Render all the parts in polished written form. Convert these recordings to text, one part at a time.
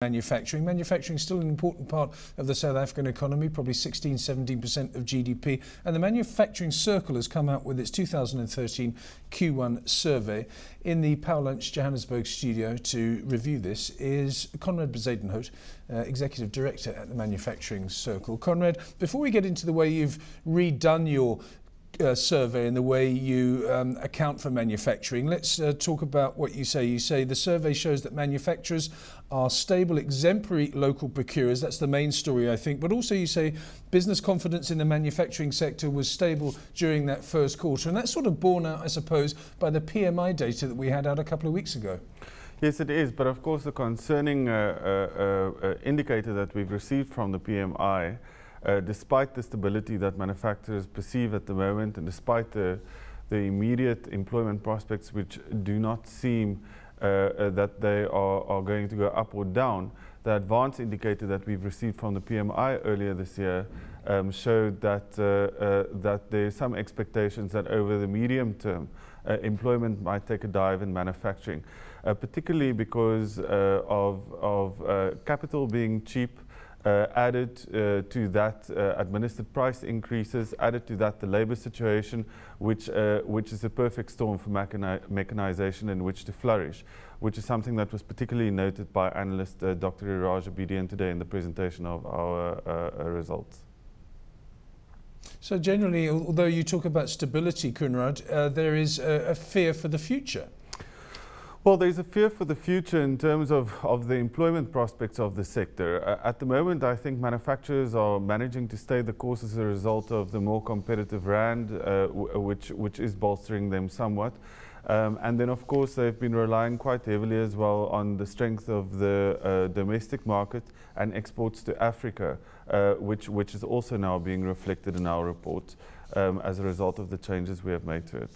manufacturing. Manufacturing is still an important part of the South African economy, probably 16-17% of GDP. And the Manufacturing Circle has come out with its 2013 Q1 survey. In the Pau Lunch Johannesburg studio to review this is Conrad Bezuidenhout, Executive Director at the Manufacturing Circle. Conrad, before we get into the way you've redone your survey and the way you account for manufacturing, let's talk about what you say. You say the survey shows that manufacturers are stable, exemplary local procurers. That's the main story, I think. But also you say business confidence in the manufacturing sector was stable during that first quarter. And that's sort of borne out, I suppose, by the PMI data that we had out a couple of weeks ago. Yes, it is. But of course, the concerning indicator that we've received from the PMI, despite the stability that manufacturers perceive at the moment, and despite the immediate employment prospects which do not seem that they are going to go up or down, the advance indicator that we've received from the PMI earlier this year showed that there are some expectations that over the medium term employment might take a dive in manufacturing, particularly because of capital being cheap. Added to that administered price increases, added to that the labour situation, which is a perfect storm for mechanization in which to flourish, which is something that was particularly noted by analyst Dr. Iraj Abedian today in the presentation of our results. So generally, although you talk about stability, Conrad, there is a fear for the future. Well, there's a fear for the future in terms of the employment prospects of the sector. At the moment, I think manufacturers are managing to stay the course as a result of the more competitive rand, which is bolstering them somewhat. And then, of course, they've been relying quite heavily as well on the strength of the domestic market and exports to Africa, which is also now being reflected in our report as a result of the changes we have made to it.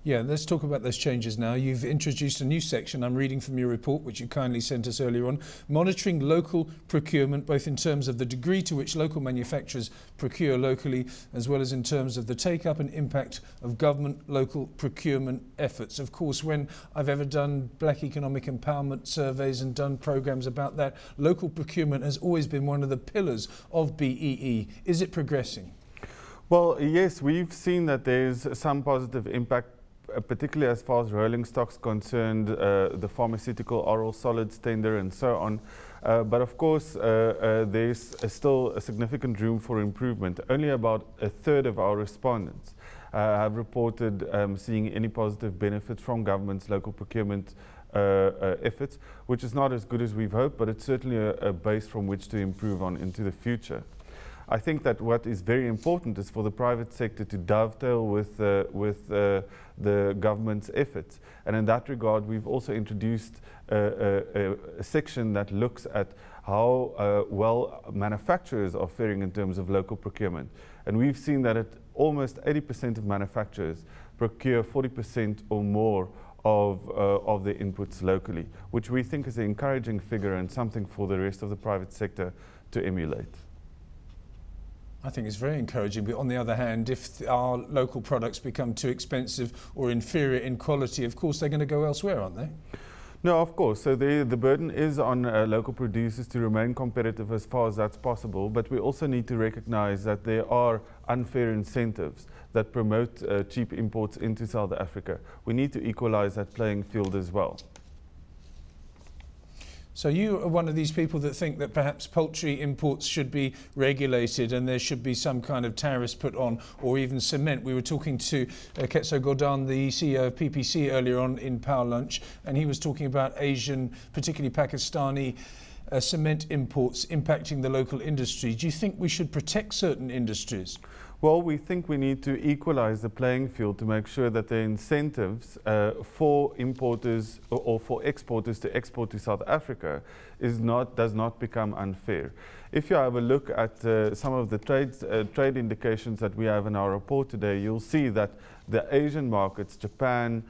Yeah, let's talk about those changes now. You've introduced a new section, I'm reading from your report, which you kindly sent us earlier on, monitoring local procurement, both in terms of the degree to which local manufacturers procure locally, as well as in terms of the take-up and impact of government local procurement efforts. Of course, when I've ever done black economic empowerment surveys and done programs about that, local procurement has always been one of the pillars of BEE. Is it progressing? Well, yes, we've seen that there's some positive impact, particularly as far as rolling stock's concerned, the pharmaceutical oral solids tender and so on. But of course, there's still a significant room for improvement. Only about a third of our respondents have reported seeing any positive benefits from government's local procurement efforts, which is not as good as we've hoped, but it's certainly a base from which to improve on into the future. I think that what is very important is for the private sector to dovetail with the government's efforts. And in that regard, we've also introduced a section that looks at how well manufacturers are faring in terms of local procurement. And we've seen that almost 80% of manufacturers procure 40% or more of their inputs locally, which we think is an encouraging figure and something for the rest of the private sector to emulate. I think it's very encouraging, but on the other hand, if our local products become too expensive or inferior in quality, of course they're going to go elsewhere, aren't they? No, of course. So the burden is on local producers to remain competitive as far as that's possible, but we also need to recognize that there are unfair incentives that promote cheap imports into South Africa. We need to equalize that playing field as well. So you are one of these people that think that perhaps poultry imports should be regulated and there should be some kind of tariffs put on, or even cement. We were talking to Ketso Gordhan, the CEO of PPC, earlier on in Pau Lunch, and he was talking about Asian, particularly Pakistani, cement imports impacting the local industry. Do you think we should protect certain industries? Well, we think we need to equalize the playing field to make sure that the incentives for importers or for exporters to export to South Africa does not become unfair. If you have a look at some of the trade indications that we have in our report today, you'll see that the Asian markets, Japan,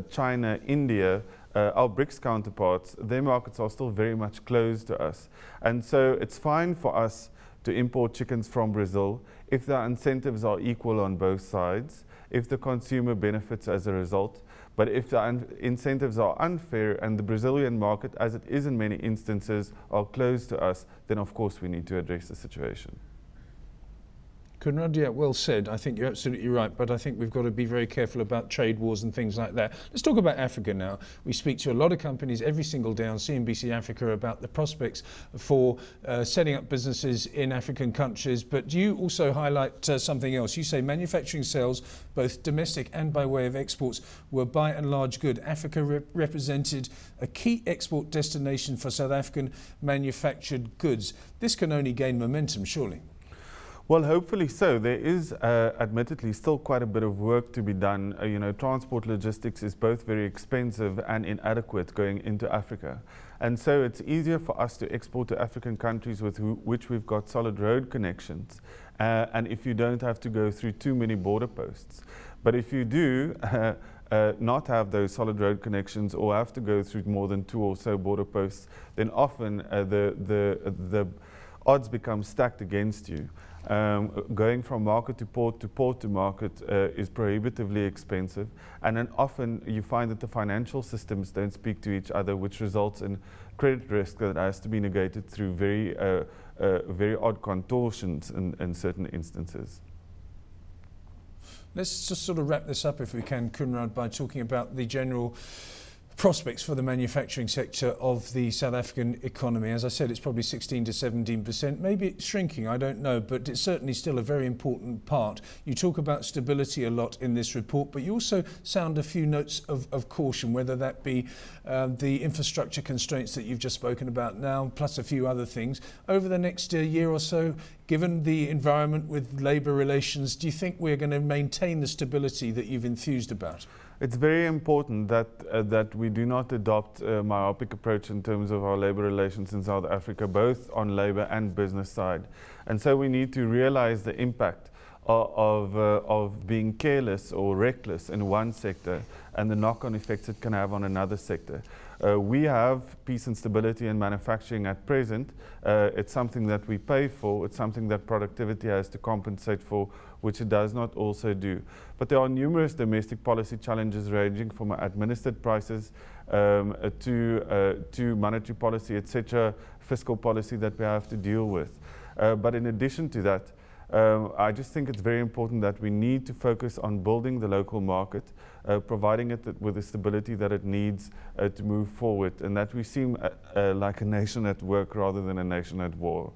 China, India, our BRICS counterparts, their markets are still very much closed to us. And so it's fine for us to import chickens from Brazil if the incentives are equal on both sides, if the consumer benefits as a result. But if the incentives are unfair and the Brazilian market, as it is in many instances, are closed to us, then of course we need to address the situation. Koenraad, yeah, well said. I think you're absolutely right, but I think we've got to be very careful about trade wars and things like that. Let's talk about Africa now. We speak to a lot of companies every single day on CNBC Africa about the prospects for setting up businesses in African countries, but you also highlight something else. You say manufacturing sales, both domestic and by way of exports, were by and large good. Africa represented a key export destination for South African manufactured goods. This can only gain momentum, surely. Well, hopefully so. There is admittedly still quite a bit of work to be done. You know, transport logistics is both very expensive and inadequate going into Africa. And so it's easier for us to export to African countries with which we've got solid road connections. And if you don't have to go through too many border posts. But if you do not have those solid road connections or have to go through more than 2 or so border posts, then often the odds become stacked against you. Going from market to port to market is prohibitively expensive, and then often you find that the financial systems don't speak to each other, which results in credit risk that has to be negated through very odd contortions in certain instances. Let's just sort of wrap this up, if we can, Koenraad, by talking about the general prospects for the manufacturing sector of the South African economy. As I said, it's probably 16 to 17%. Maybe it's shrinking, I don't know, but it's certainly still a very important part. You talk about stability a lot in this report, but you also sound a few notes of caution, whether that be the infrastructure constraints that you've just spoken about now, plus a few other things. Over the next year or so, given the environment with labour relations, do you think we're going to maintain the stability that you've enthused about? It's very important that we do not adopt a myopic approach in terms of our labour relations in South Africa, both on labour and business side. And so we need to realise the impact of being careless or reckless in one sector and the knock-on effects it can have on another sector. We have peace and stability in manufacturing at present. It's something that we pay for. It's something that productivity has to compensate for, which it does not also do. But there are numerous domestic policy challenges ranging from administered prices to monetary policy, etc., fiscal policy that we have to deal with. But in addition to that, I just think it's very important that we need to focus on building the local market, providing it with the stability that it needs to move forward, and that we seem like a nation at work rather than a nation at war.